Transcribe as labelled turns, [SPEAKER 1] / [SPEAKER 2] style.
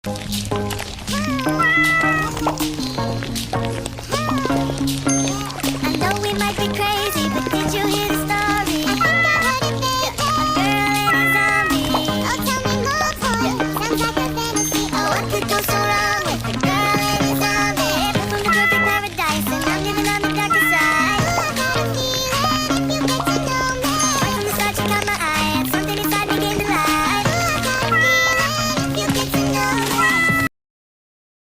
[SPEAKER 1] I know we might be crazy, but did you hear